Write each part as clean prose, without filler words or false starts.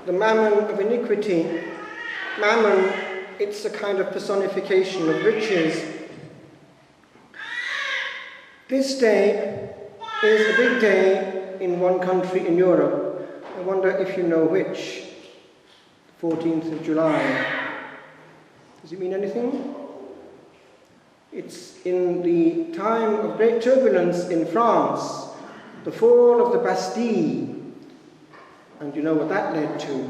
the mammon of iniquity. Mammon, it's a kind of personification of riches. This day is a big day in one country in Europe. I wonder if you know which. 14th of July. Does it mean anything? It's in the time of great turbulence in France, the fall of the Bastille. And you know what that led to.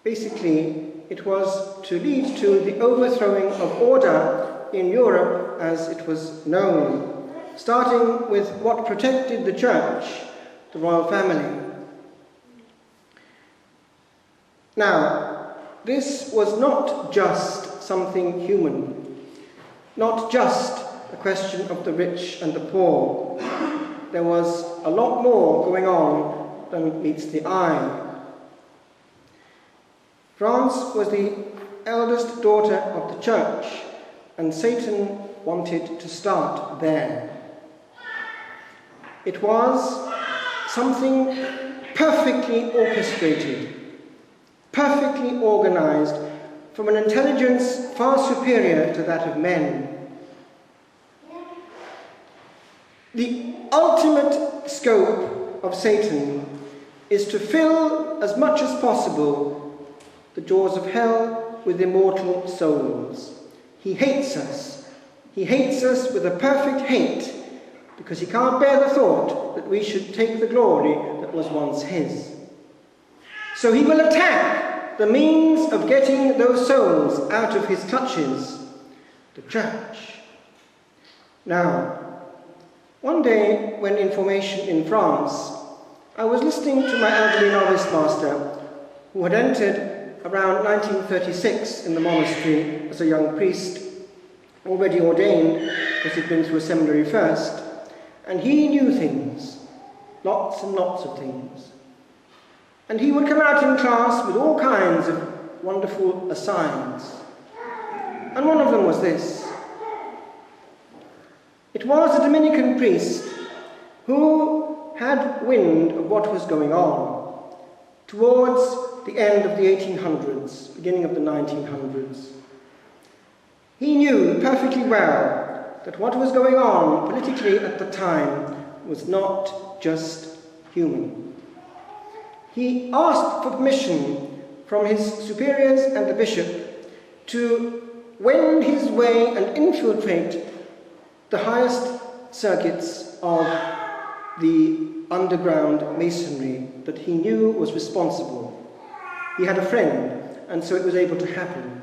Basically, it was to lead to the overthrowing of order in Europe as it was known, starting with what protected the church, the royal family. Now, this was not just something human, not just a question of the rich and the poor. There was a lot more going on than meets the eye. France was the eldest daughter of the church, and Satan wanted to start there. It was something perfectly orchestrated, perfectly organized, from an intelligence far superior to that of men. The ultimate scope of Satan is to fill as much as possible the jaws of hell with immortal souls. He hates us. He hates us with a perfect hate, because he can't bear the thought that we should take the glory that was once his. So he will attack the means of getting those souls out of his clutches, the church. Now, one day when in formation in France, I was listening to my elderly novice master, who had entered around 1936 in the monastery as a young priest, already ordained because he'd been through a seminary first, and he knew things, lots and lots of things. And he would come out in class with all kinds of wonderful asides. And one of them was this. It was a Dominican priest who had wind of what was going on towards the end of the 1800s, beginning of the 1900s. He knew perfectly well that what was going on politically at the time was not just human. He asked for permission from his superiors and the bishop to wend his way and infiltrate the highest circuits of the underground masonry that he knew was responsible. He had a friend, and so it was able to happen.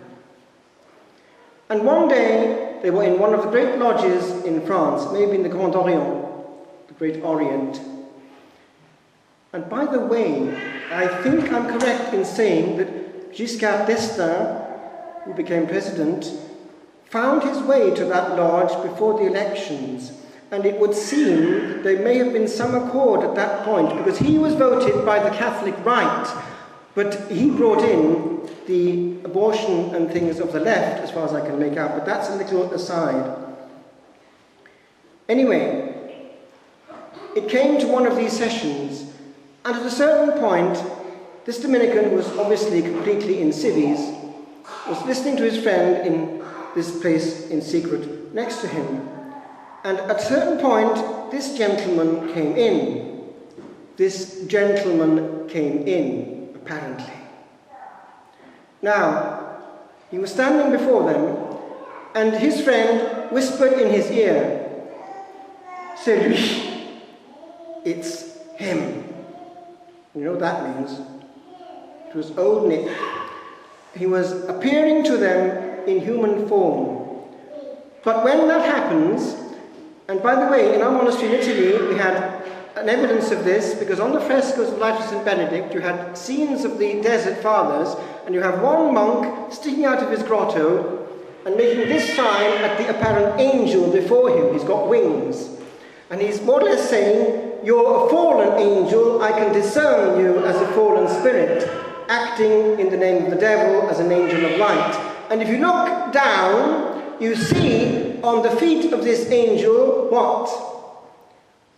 And one day, they were in one of the great lodges in France, maybe in the Grand Orient, the Great Orient. And by the way, I think I'm correct in saying that Giscard d'Estaing, who became president, found his way to that lodge before the elections. And it would seem that there may have been some accord at that point, because he was voted by the Catholic right, but he brought in the abortion and things of the left, as far as I can make out, but that's a little aside. Anyway, it came to one of these sessions, and at a certain point, this Dominican, who was obviously completely in civvies, was listening to his friend in this place in secret next to him. And at a certain point, this gentleman came in. This gentleman came in, apparently. Now, he was standing before them, and his friend whispered in his ear, "C'est lui. It's him." You know what that means? It was old Nick. He was appearing to them in human form. But when that happens, and by the way, in our monastery in Italy, we had an evidence of this, because on the frescoes of Life of St. Benedict, you had scenes of the Desert Fathers, and you have one monk sticking out of his grotto and making this sign at the apparent angel before him. He's got wings. And he's more or less saying, "You're a fallen angel, I can discern you as a fallen spirit, acting in the name of the devil as an angel of light." And if you look down, you see on the feet of this angel what?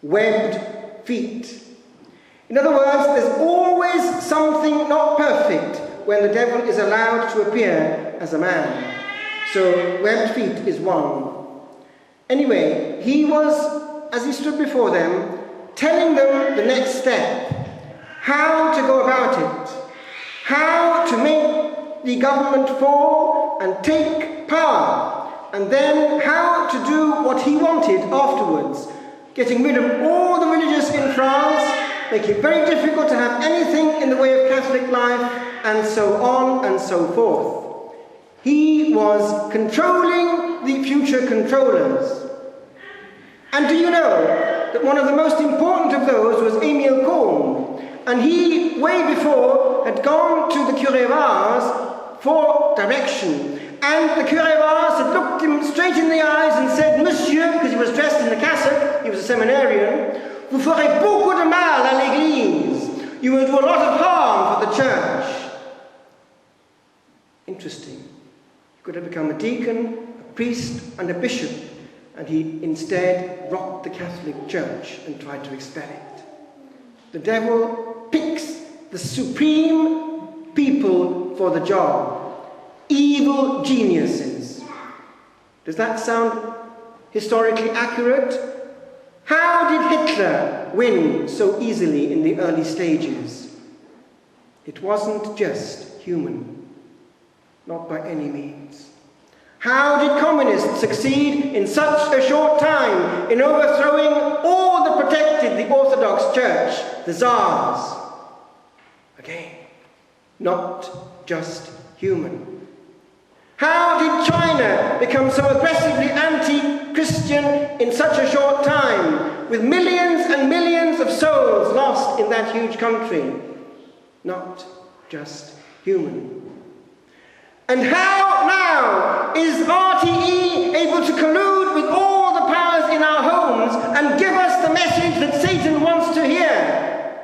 Webbed feet. In other words, there's always something not perfect when the devil is allowed to appear as a man. So webbed feet is one. Anyway, he was, as he stood before them, telling them the next step, how to go about it, how to make the government fall and take power, and then how to do what he wanted afterwards, getting rid of all the religious in France, making it very difficult to have anything in the way of Catholic life, and so on and so forth. He was controlling the future controllers. And do you know that one of the most important of those was Emile Combe, and he, way before, had gone to the Curé Vars for direction. And the Curé Vars had looked him straight in the eyes and said, "Monsieur," because he was dressed in the cassock, he was a seminarian, "vous ferez beaucoup de mal à l'église. You will do a lot of harm for the church." Interesting. He could have become a deacon, a priest, and a bishop, and he instead rocked the Catholic Church and tried to expel it. The devil picks the supreme people for the job. Evil geniuses. Does that sound historically accurate? How did Hitler win so easily in the early stages? It wasn't just human. Not by any means. How did communists succeed in such a short time in overthrowing all that protected the Orthodox Church, the Tsars? Again, not just human. How did China become so aggressively anti-Christian in such a short time, with millions and millions of souls lost in that huge country? Not just human. And how now is RTE able to collude with all the powers in our homes and give us the message that Satan wants to hear?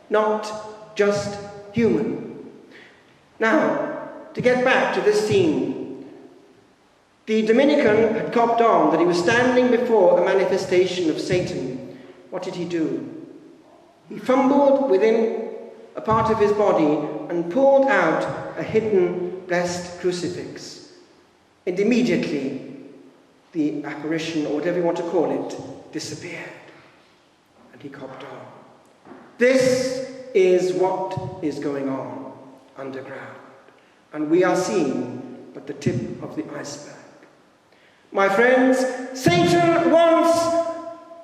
Not just human. Now, to get back to this scene, the Dominican had copped on that he was standing before a manifestation of Satan. What did he do? He fumbled within a part of his body and pulled out a hidden blessed crucifix. And immediately the apparition, or whatever you want to call it, disappeared. And he copped on. This is what is going on underground. And we are seeing but the tip of the iceberg. My friends, Satan wants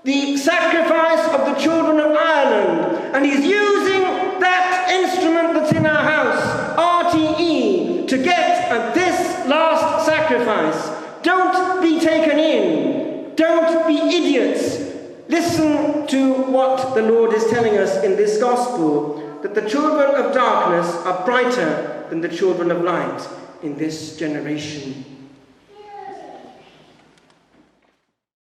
the sacrifice of the children of Ireland, and he's using that instrument that's in our house, RTE, to get at this last sacrifice. Don't be taken in. Don't be idiots. Listen to what the Lord is telling us in this gospel, that the children of darkness are brighter than the children of light in this generation.